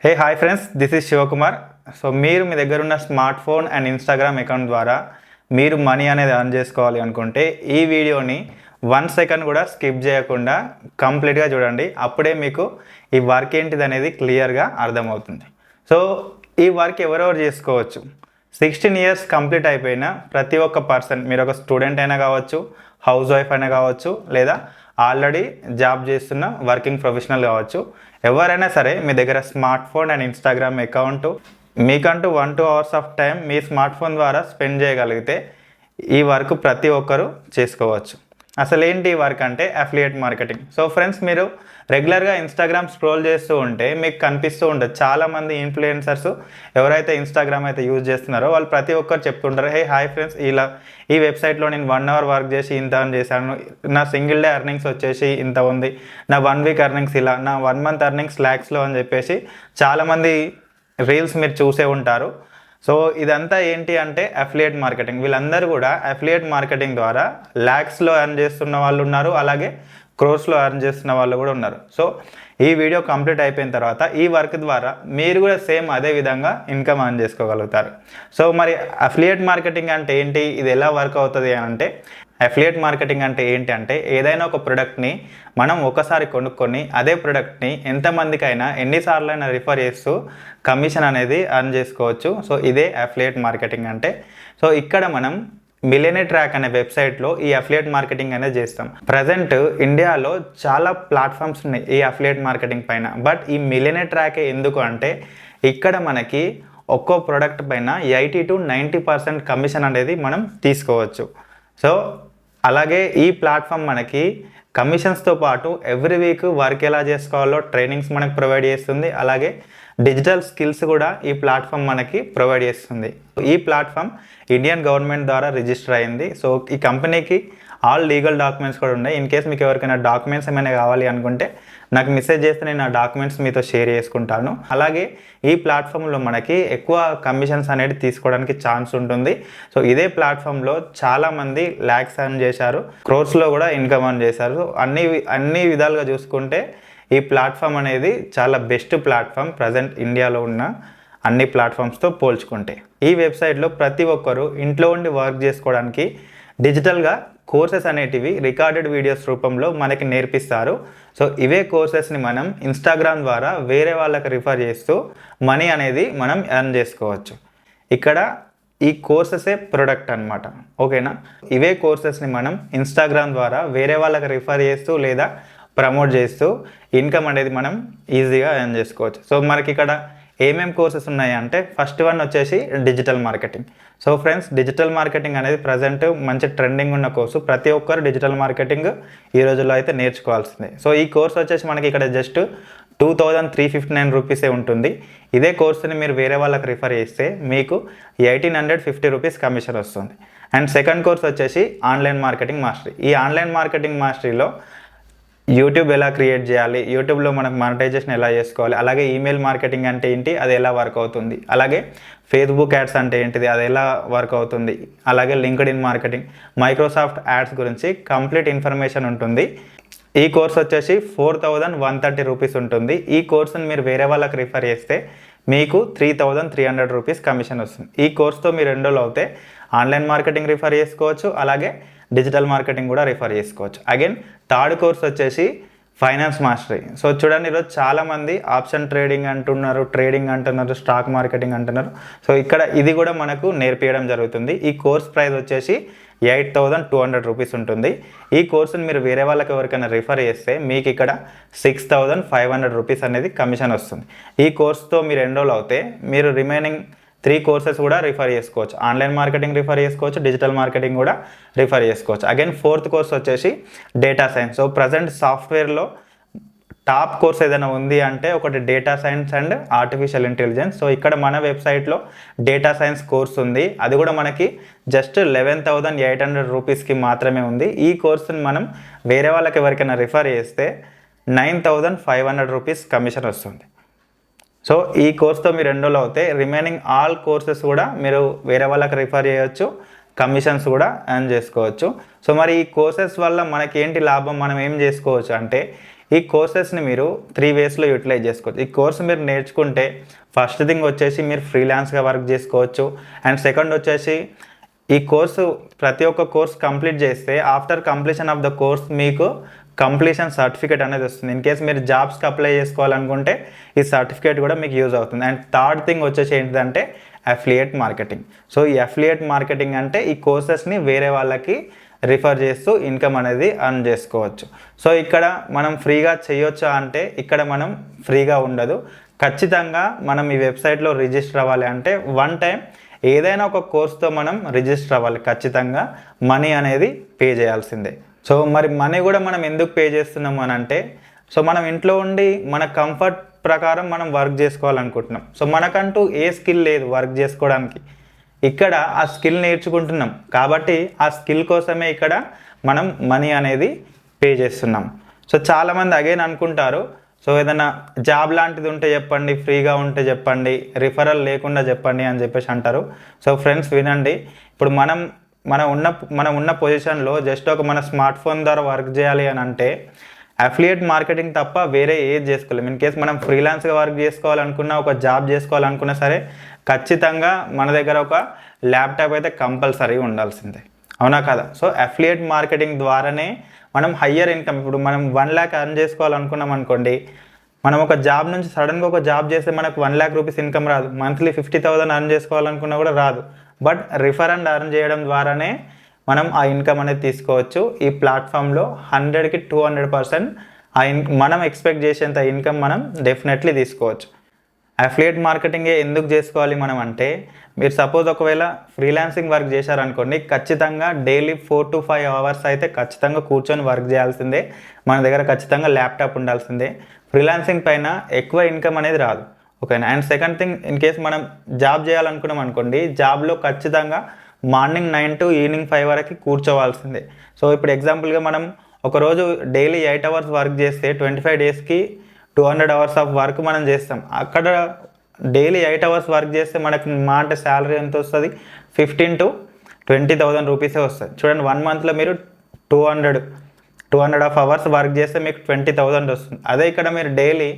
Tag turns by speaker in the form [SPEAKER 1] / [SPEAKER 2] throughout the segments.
[SPEAKER 1] Hey hi friends, this is Shivakumar. So మీరు మీ దగ్గర ఉన్న smart phone and Instagram account ద్వారా మీరు మనీ అనేది ఎర్న్ చేసుకోవాలి అనుకుంటే ఈ వీడియోని 1 సెకండ్ కూడా స్కిప్ చేయకుండా కంప్లీట్గా చూడండి. అప్పుడే మీకు ఈ వర్క్ ఏంటిది అనేది క్లియర్గా అర్థమవుతుంది. సో ఈ వర్క్ ఎవరెవరు చేసుకోవచ్చు? 16 ఇయర్స్ కంప్లీట్ అయిపోయిన ప్రతి ఒక్క పర్సన్, మీరు ఒక స్టూడెంట్ అయినా కావచ్చు, హౌస్ వైఫ్ అయినా కావచ్చు, లేదా ఆల్రెడీ జాబ్ చేస్తున్న వర్కింగ్ ప్రొఫెషనల్ కావచ్చు, ఎవరైనా సరే మీ దగ్గర smart phone and Instagram account మీకంటూ 1-2 hours of time me smart phone ద్వారా స్పెండ్ చేయగలిగితే ఈ వర్క్ ప్రతి ఒక్కరూ చేసుకోవచ్చు. అసలు ఏంటి ఈ వర్క్ అంటే అఫిలియేట్ మార్కెటింగ్. సో ఫ్రెండ్స్, మీరు రెగ్యులర్గా ఇన్స్టాగ్రామ్ స్క్రోల్ చేస్తూ ఉంటే మీకు కనిపిస్తూ ఉంటుంది చాలామంది ఇన్ఫ్లుయెన్సర్స్ ఎవరైతే ఇన్స్టాగ్రామ్ అయితే యూజ్ చేస్తున్నారో వాళ్ళు ప్రతి ఒక్కరు చెప్తుంటారు, హే హాయ్ ఫ్రెండ్స్, ఇలా ఈ వెబ్సైట్లో నేను 1 అవర్ వర్క్ చేసి ఇంత అని చేశాను, నా సింగిల్ డే ఎర్నింగ్స్ వచ్చేసి ఇంత ఉంది, నా 1 వీక్ ఎర్నింగ్స్ ఇలా, నా 1 మంత్ ఎర్నింగ్స్ ల్యాక్స్లో అని చెప్పేసి చాలామంది రీల్స్ మీరు చూసే ఉంటారు. సో ఇదంతా ఏంటి అంటే అఫిలియేట్ మార్కెటింగ్. వీళ్ళందరూ కూడా అఫిలియేట్ మార్కెటింగ్ ద్వారా ల్యాక్స్లో ఎర్న్ చేస్తున్న వాళ్ళు ఉన్నారు, అలాగే క్రోర్స్లో ఎర్న్ చేస్తున్న వాళ్ళు కూడా ఉన్నారు. సో ఈ వీడియో కంప్లీట్ అయిపోయిన తర్వాత ఈ వర్క్ ద్వారా మీరు కూడా సేమ్ అదే విధంగా ఇన్కమ్ ఎర్న్ చేసుకోగలుగుతారు. సో మరి అఫిలియేట్ మార్కెటింగ్ అంటే ఏంటి, ఇది ఎలా వర్క్ అవుతుంది అంటే, అఫిలియేట్ మార్కెటింగ్ అంటే ఏంటి అంటే ఏదైనా ఒక ప్రొడక్ట్ని మనం ఒకసారి కొనుక్కొని అదే ప్రొడక్ట్ని ఎంతమందికైనా ఎన్నిసార్లు అయినా రిఫర్ చేస్తూ కమిషన్ అనేది ఎర్న్ చేసుకోవచ్చు. సో ఇదే అఫిలియేట్ మార్కెటింగ్ అంటే. సో ఇక్కడ మనం మిలియనర్ ట్రాక్ అనే వెబ్సైట్లో ఈ అఫిలియేట్ మార్కెటింగ్ అనేది చేస్తాం. ప్రజెంట్ ఇండియాలో చాలా ప్లాట్ఫామ్స్ ఉన్నాయి ఈ అఫిలియేట్ మార్కెటింగ్ పైన. బట్ ఈ మిలియనర్ ట్రాకే ఎందుకు అంటే ఇక్కడ మనకి ఒక్కో ప్రోడక్ట్ పైన 80-90% కమిషన్ అనేది మనం తీసుకోవచ్చు. సో అలాగే ఈ ప్లాట్ఫామ్ మనకి కమిషన్స్తో పాటు ఎవ్రీ వీక్ వర్క్ ఎలా చేసుకోవాలో ట్రైనింగ్స్ మనకు ప్రొవైడ్ చేస్తుంది. అలాగే డిజిటల్ స్కిల్స్ కూడా ఈ ప్లాట్ఫామ్ మనకి ప్రొవైడ్ చేస్తుంది. ఈ ప్లాట్ఫామ్ ఇండియన్ గవర్నమెంట్ ద్వారా రిజిస్టర్ అయింది. సో ఈ కంపెనీకి ఆల్ లీగల్ డాక్యుమెంట్స్ కూడా ఉన్నాయి. ఇన్ కేస్ మీకు ఎవరికైనా డాక్యుమెంట్స్ ఏమైనా కావాలి అనుకుంటే నాకు మెసేజ్ చేస్తే నేను ఆ డాక్యుమెంట్స్ మీతో షేర్ చేసుకుంటాను. అలాగే ఈ ప్లాట్ఫామ్లో మనకి ఎక్కువ కమిషన్స్ అనేది తీసుకోవడానికి ఛాన్స్ ఉంటుంది. సో ఇదే ప్లాట్ఫామ్లో చాలామంది ల్యాక్స్ ఎర్న్ చేశారు, క్రోర్స్లో కూడా ఇన్కమ్ ఎర్న్ చేశారు. సో అన్ని విధాలుగా చూసుకుంటే ఈ ప్లాట్ఫామ్ అనేది చాలా బెస్ట్ ప్లాట్ఫామ్ ప్రజెంట్ ఇండియాలో ఉన్న అన్ని ప్లాట్ఫామ్స్తో పోల్చుకుంటే. ఈ వెబ్సైట్లో ప్రతి ఒక్కరూ ఇంట్లో ఉండి వర్క్ చేసుకోవడానికి డిజిటల్గా కోర్సెస్ అనేటివి రికార్డెడ్ వీడియోస్ రూపంలో మనకి నేర్పిస్తారు. సో ఇవే కోర్సెస్ని మనం ఇన్స్టాగ్రామ్ ద్వారా వేరే వాళ్ళకి రిఫర్ చేస్తూ మనీ అనేది మనం ఎర్న్ చేసుకోవచ్చు. ఇక్కడ ఈ కోర్సెసే ప్రొడక్ట్ అనమాట, ఓకేనా? ఇవే కోర్సెస్ని మనం ఇన్స్టాగ్రామ్ ద్వారా వేరే వాళ్ళకి రిఫర్ చేస్తూ లేదా ప్రమోట్ చేస్తూ ఇన్కమ్ అనేది మనం ఈజీగా ఎర్న్ చేసుకోవచ్చు. సో మనకి ఇక్కడ ఏమేమి కోర్సెస్ ఉన్నాయి అంటే ఫస్ట్ వన్ వచ్చేసి digital marketing. So friends, digital marketing అనేది ప్రజెంట్ మంచి ట్రెండింగ్ ఉన్న కోర్సు. ప్రతి ఒక్కరు డిజిటల్ మార్కెటింగ్ ఈ రోజుల్లో అయితే నేర్చుకోవాల్సిందే. సో ఈ కోర్స్ వచ్చేసి మనకి ఇక్కడ జస్ట్ 2359 రూపీసే ఉంటుంది. ఇదే కోర్సుని మీరు వేరే వాళ్ళకి రిఫర్ చేస్తే మీకు 1850 రూపీస్ కమిషన్ వస్తుంది. అండ్ సెకండ్ కోర్స్ వచ్చేసి ఆన్లైన్ మార్కెటింగ్ మాస్టరీ. ఈ ఆన్లైన్ మార్కెటింగ్ మాస్టరీలో యూట్యూబ్ ఎలా క్రియేట్ చేయాలి, యూట్యూబ్లో మనకు మానిటైజేషన్ ఎలా చేసుకోవాలి, అలాగే ఈమెయిల్ మార్కెటింగ్ అంటే ఏంటి, అది ఎలా వర్క్ అవుతుంది, అలాగే ఫేస్బుక్ యాడ్స్ అంటే ఏంటిది, అది ఎలా వర్క్ అవుతుంది, అలాగే లింక్డ్ఇన్ మార్కెటింగ్, మైక్రోసాఫ్ట్ యాడ్స్ గురించి కంప్లీట్ ఇన్ఫర్మేషన్ ఉంటుంది. ఈ కోర్స్ వచ్చేసి 4130 రూపీస్ ఉంటుంది. ఈ కోర్సుని మీరు వేరే వాళ్ళకి రిఫర్ చేస్తే మీకు 3300 రూపీస్ కమిషన్ వస్తుంది. ఈ కోర్స్తో మీరు ఎన్రోల్ అవుతే ఆన్లైన్ మార్కెటింగ్ రిఫర్ చేసుకోవచ్చు, అలాగే డిజిటల్ మార్కెటింగ్ కూడా రిఫర్ చేసుకోవచ్చు. అగైన్ థర్డ్ కోర్స్ వచ్చేసి ఫైనాన్స్ మాస్టరీ. సో చూడండి, ఈరోజు చాలామంది ఆప్షన్ ట్రేడింగ్ అంటున్నారు, ట్రేడింగ్ అంటున్నారు, స్టాక్ మార్కెటింగ్ అంటున్నారు. సో ఇక్కడ ఇది కూడా మనకు నేర్పించడం జరుగుతుంది. ఈ కోర్స్ ప్రైస్ వచ్చేసి 8200 రూపీస్ ఉంటుంది. ఈ కోర్సుని మీరు వేరే వాళ్ళకి ఎవరికైనా రిఫర్ చేస్తే మీకు ఇక్కడ 6500 రూపీస్ అనేది కమిషన్ వస్తుంది. ఈ కోర్స్తో మీరు ఎన్రోల్ అవుతే మీరు రిమైనింగ్ 3 కోర్సెస్ కూడా రిఫర్ చేసుకోవచ్చు. ఆన్లైన్ మార్కెటింగ్ రిఫర్ చేసుకోవచ్చు, డిజిటల్ మార్కెటింగ్ కూడా రిఫర్ చేసుకోవచ్చు. అగైన్ ఫోర్త్ కోర్స్ వచ్చేసి డేటా సైన్స్. సో ప్రజెంట్ సాఫ్ట్వేర్లో టాప్ కోర్స్ ఏదైనా ఉంది అంటే ఒకటి data science and artificial intelligence. So ఇక్కడ మన వెబ్సైట్లో డేటా సైన్స్ కోర్స్ ఉంది. అది కూడా మనకి జస్ట్ 11,800 రూపీస్కి మాత్రమే ఉంది. ఈ కోర్సుని మనం వేరే వాళ్ళకి ఎవరికైనా రిఫర్ చేస్తే 9500 రూపీస్ కమిషన్ వస్తుంది. సో ఈ కోర్స్తో మీరు ఎన్రోల్ అవుతే రిమైనింగ్ ఆల్ కోర్సెస్ కూడా మీరు వేరే వాళ్ళకి రిఫర్ చేయవచ్చు, కమిషన్స్ కూడా ఎర్న్ చేసుకోవచ్చు. సో మరి ఈ కోర్సెస్ వల్ల మనకి ఏంటి లాభం, మనం ఏం చేసుకోవచ్చు అంటే ఈ కోర్సెస్ని మీరు 3 వేస్లో యూటిలైజ్ చేసుకోవచ్చు. ఈ కోర్స్ మీరు నేర్చుకుంటే ఫస్ట్ థింగ్ వచ్చేసి మీరు ఫ్రీలాన్స్గా వర్క్ చేసుకోవచ్చు. అండ్ సెకండ్ వచ్చేసి ఈ కోర్సు ప్రతి ఒక్క కోర్స్ కంప్లీట్ చేస్తే after completion of the course మీకు కంప్లీషన్ సర్టిఫికేట్ అనేది వస్తుంది. ఇన్ కేస్ మీరు జాబ్స్కి అప్లై చేసుకోవాలనుకుంటే ఈ సర్టిఫికేట్ కూడా మీకు యూజ్ అవుతుంది. అండ్ థర్డ్ థింగ్ వచ్చేసి ఏంటిదంటే అఫిలియేట్ మార్కెటింగ్. సో ఈ అఫిలియేట్ మార్కెటింగ్ అంటే ఈ కోర్సెస్ని వేరే వాళ్ళకి రిఫర్ చేస్తూ ఇన్కమ్ అనేది అర్న్ చేసుకోవచ్చు. సో ఇక్కడ మనం ఫ్రీగా చేయొచ్చా అంటే ఇక్కడ మనం ఫ్రీగా ఉండదు. ఖచ్చితంగా మనం ఈ వెబ్సైట్లో రిజిస్టర్ అవ్వాలి. అంటే వన్ టైం ఏదైనా ఒక కోర్స్తో మనం రిజిస్టర్ అవ్వాలి. ఖచ్చితంగా మనీ అనేది పే చేయాల్సిందే. సో మరి మనీ కూడా మనం ఎందుకు పే చేస్తున్నాము అని అంటే, సో మనం ఇంట్లో ఉండి మన కంఫర్ట్ ప్రకారం మనం వర్క్ చేసుకోవాలనుకుంటున్నాం. సో మనకంటూ ఏ స్కిల్ లేదు వర్క్ చేసుకోవడానికి. ఇక్కడ ఆ స్కిల్ నేర్చుకుంటున్నాం కాబట్టి ఆ స్కిల్ కోసమే ఇక్కడ మనం మనీ అనేది పే చేస్తున్నాం. సో చాలామంది అగైన్ అనుకుంటారు, సో ఏదైనా జాబ్ లాంటిది ఉంటే చెప్పండి, ఫ్రీగా ఉంటే చెప్పండి, రిఫరల్ లేకుండా చెప్పండి అని చెప్పేసి అంటారు. సో ఫ్రెండ్స్ వినండి, ఇప్పుడు మనం ఉన్న పొజిషన్లో జస్ట్ ఒక మన స్మార్ట్ ఫోన్ ద్వారా వర్క్ చేయాలి అని అంటే అఫిలియేట్ మార్కెటింగ్ తప్ప వేరే ఏది చేసుకోలేము. ఇన్ కేస్ మనం ఫ్రీలాన్స్గా వర్క్ చేసుకోవాలనుకున్నా, ఒక జాబ్ చేసుకోవాలనుకున్నా సరే ఖచ్చితంగా మన దగ్గర ఒక ల్యాప్టాప్ అయితే కంపల్సరీ ఉండాల్సిందే, అవునా కదా? సో అఫిలియేట్ మార్కెటింగ్ ద్వారానే మనం హయ్యర్ ఇన్కమ్, ఇప్పుడు మనం 1 lakh ఎర్న్ చేసుకోవాలనుకున్నాం అనుకోండి, మనం ఒక జాబ్ నుంచి సడన్గా ఒక జాబ్ చేస్తే మనకు 1 lakh రూపీస్ ఇన్కమ్ రాదు. మంత్లీ 50,000 ఎర్న్ చేసుకోవాలనుకున్నా కూడా రాదు. బట్ రిఫర్ అండ్ ఎర్న్ చేయడం ద్వారానే మనం ఆ ఇన్కమ్ అనేది తీసుకోవచ్చు. ఈ ప్లాట్ఫామ్లో 100కి 200% మనం ఎక్స్పెక్ట్ చేసేంత ఇన్కమ్ మనం డెఫినెట్లీ తీసుకోవచ్చు. అఫిలియేట్ మార్కెటింగే ఎందుకు చేసుకోవాలి మనం అంటే, మీరు సపోజ్ ఒకవేళ ఫ్రీలాన్సింగ్ వర్క్ చేశారనుకోండి, ఖచ్చితంగా డైలీ 4 to 5 hours అయితే ఖచ్చితంగా కూర్చొని వర్క్ చేయాల్సిందే. మన దగ్గర ఖచ్చితంగా ల్యాప్టాప్ ఉండాల్సిందే. ఫ్రీలాన్సింగ్ పైన ఎక్కువ ఇన్కమ్ అనేది రాదు, ఓకేనా? And second thing, in case మనం జాబ్ చేయాలనుకున్నాం అనుకోండి, జాబ్లో ఖచ్చితంగా మార్నింగ్ 9 to ఈవినింగ్ 5 వరకు కూర్చోవాల్సిందే. సో ఇప్పుడు ఎగ్జాంపుల్గా మనం ఒకరోజు డైలీ 8 hours వర్క్ చేస్తే 25 daysకి 200 hours ఆఫ్ వర్క్ మనం చేస్తాం. అక్కడ డైలీ 8 hours వర్క్ చేస్తే మనకు మాట శాలరీ ఎంత వస్తుంది? 15,000 to 20,000 రూపీసే వస్తుంది. చూడండి, 1 monthలో మీరు 200 hours వర్క్ చేస్తే మీకు 20,000 వస్తుంది. అదే ఇక్కడ మీరు డైలీ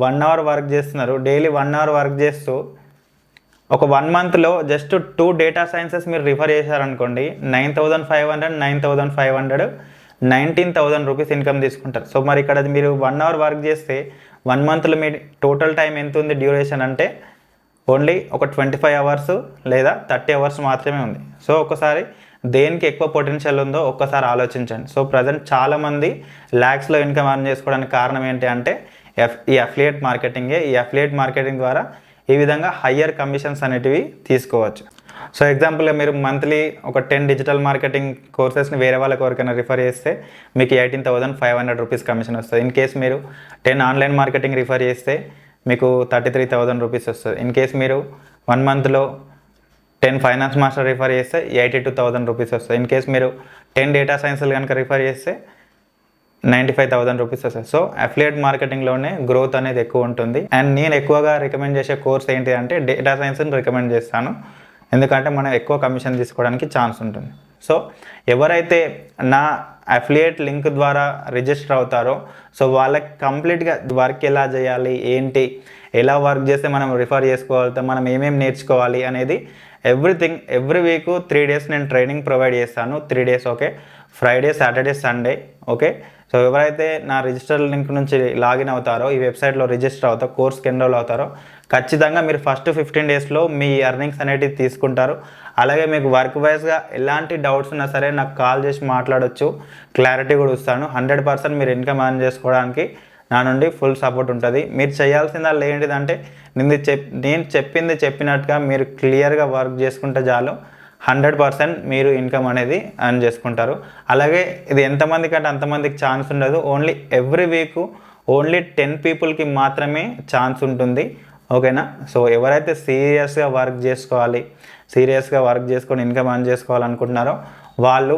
[SPEAKER 1] 1 hour వర్క్ చేస్తున్నారు, డైలీ 1 hour వర్క్ చేస్తూ ఒక 1 monthలో జస్ట్ 2 data sciences మీరు రిఫర్ చేశారనుకోండి, 9,500 19,000 రూపీస్ ఇన్కమ్ తీసుకుంటారు. సో మరి ఇక్కడ మీరు 1 hour వర్క్ చేస్తే 1 monthలో మీ టోటల్ టైం ఎంత ఉంది డ్యూరేషన్ అంటే ఓన్లీ ఒక 25 hours లేదా 30 hours మాత్రమే ఉంది. సో ఒకసారి దేనికి ఎక్కువ పొటెన్షియల్ ఉందో ఒక్కసారి ఆలోచించండి. సో ప్రజెంట్ చాలామంది ల్యాక్స్లో ఇన్కమ్ ఎర్న్ చేసుకోవడానికి కారణం ఏంటి అంటే ఈ అఫిలియేట్ మార్కెటింగే. ఈ అఫిలియేట్ మార్కెటింగ్ ద్వారా ఈ విధంగా హయ్యర్ కమిషన్స్ అనేటివి తీసుకోవచ్చు. సో ఎగ్జాంపుల్గా మీరు మంత్లీ ఒక 10 డిజిటల్ మార్కెటింగ్ కోర్సెస్ని వేరే వాళ్ళకి ఎవరికైనా రిఫర్ చేస్తే మీకు 18,500 రూపీస్ కమిషన్ వస్తుంది. ఇన్ కేస్ మీరు 10 ఆన్లైన్ మార్కెటింగ్ రిఫర్ చేస్తే మీకు 33,000 రూపీస్ వస్తుంది. ఇన్ కేస్ మీరు 1 monthలో 10 ఫైనాన్స్ మాస్టర్ రిఫర్ చేస్తే 82,000 రూపీస్ వస్తుంది. ఇన్ కేస్ మీరు 10 డేటా సైన్స్లు కనుక రిఫర్ చేస్తే 95,000 రూపీస్ వస్తుంది. సో అఫిలియేట్ మార్కెటింగ్లోనే గ్రోత్ అనేది ఎక్కువ ఉంటుంది. అండ్ నేను ఎక్కువగా రికమెండ్ చేసే కోర్స్ ఏంటి అంటే డేటా సైన్స్ని రికమెండ్ చేస్తాను, ఎందుకంటే మనం ఎక్కువ కమిషన్ తీసుకోవడానికి ఛాన్స్ ఉంటుంది. సో ఎవరైతే నా అఫిలియేట్ లింక్ ద్వారా రిజిస్టర్ అవుతారో సో వాళ్ళకి కంప్లీట్గా వర్క్ ఎలా చేయాలి, ఏంటి, ఎలా వర్క్ చేస్తే మనం రిఫర్ చేసుకోగలుగుతాం, మనం ఏమేమి నేర్చుకోవాలి అనేది ఎవ్రీథింగ్ ఎవ్రీ వీక్ 3 days నేను ట్రైనింగ్ ప్రొవైడ్ చేస్తాను. 3 days, okay? Friday, Saturday, Sunday, okay? So ఎవరైతే నా రిజిస్టర్ లింక్ నుంచి లాగిన్ అవుతారో, ఈ వెబ్సైట్లో రిజిస్టర్ అవుతారో, కోర్స్కి ఎన్రోల్ అవుతారో ఖచ్చితంగా మీరు ఫస్ట్ 15 daysలో మీ ఎర్నింగ్స్ అనేటివి తీసుకుంటారు. అలాగే మీకు వర్క్ వైజ్గా ఎలాంటి డౌట్స్ ఉన్నా సరే నాకు కాల్ చేసి మాట్లాడవచ్చు, క్లారిటీ కూడా ఇస్తాను. 100% మీరు ఇన్కమ్ ఎర్న్ చేసుకోవడానికి నా నుండి ఫుల్ సపోర్ట్ ఉంటుంది. మీరు చేయాల్సిందల్లా ఏంటిదంటే నేను చెప్పింది చెప్పినట్టుగా మీరు క్లియర్గా వర్క్ చేసుకుంటే చాలు, 100% మీరు ఇన్కమ్ అనేది ఎర్న్ చేసుకుంటారు. అలాగే ఇది ఎంతమందికి అంటే అంతమందికి ఛాన్స్ ఉండదు. ఓన్లీ ఎవ్రీ వీక్ ఓన్లీ 10 peopleకి మాత్రమే ఛాన్స్ ఉంటుంది, ఓకేనా? సో ఎవరైతే సీరియస్గా వర్క్ చేసుకోవాలి, సీరియస్గా వర్క్ చేసుకొని ఇన్కమ్ ఎర్న్ చేసుకోవాలనుకుంటున్నారో వాళ్ళు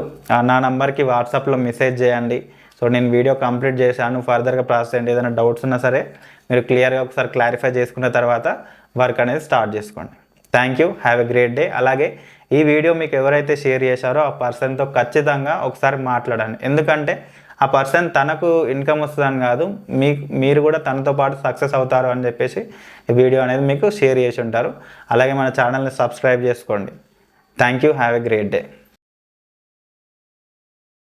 [SPEAKER 1] నా నంబర్కి వాట్సాప్లో మెసేజ్ చేయండి. సో నేను వీడియో కంప్లీట్ చేశాను, ఫర్దర్గా ప్రాసెస్ ఏంటి, ఏదైనా డౌట్స్ ఉన్నా సరే మీరు క్లియర్గా ఒకసారి క్లారిఫై చేసుకున్న తర్వాత వర్క్ అనేది స్టార్ట్ చేసుకోండి. Thank you, have a great day. అలాగే ఈ వీడియో మీకు ఎవరైతే షేర్ చేశారో ఆ పర్సన్తో ఖచ్చితంగా ఒకసారి మాట్లాడండి, ఎందుకంటే ఆ పర్సన్ తనకు ఇన్కమ్ వస్తుందని కాదు, మీరు కూడా తనతో పాటు సక్సెస్ అవుతారు అని చెప్పేసి ఈ వీడియో అనేది మీకు షేర్ చేసి ఉంటారు. అలాగే మన ఛానల్ని సబ్స్క్రైబ్ చేసుకోండి. Thank you. Have a great day.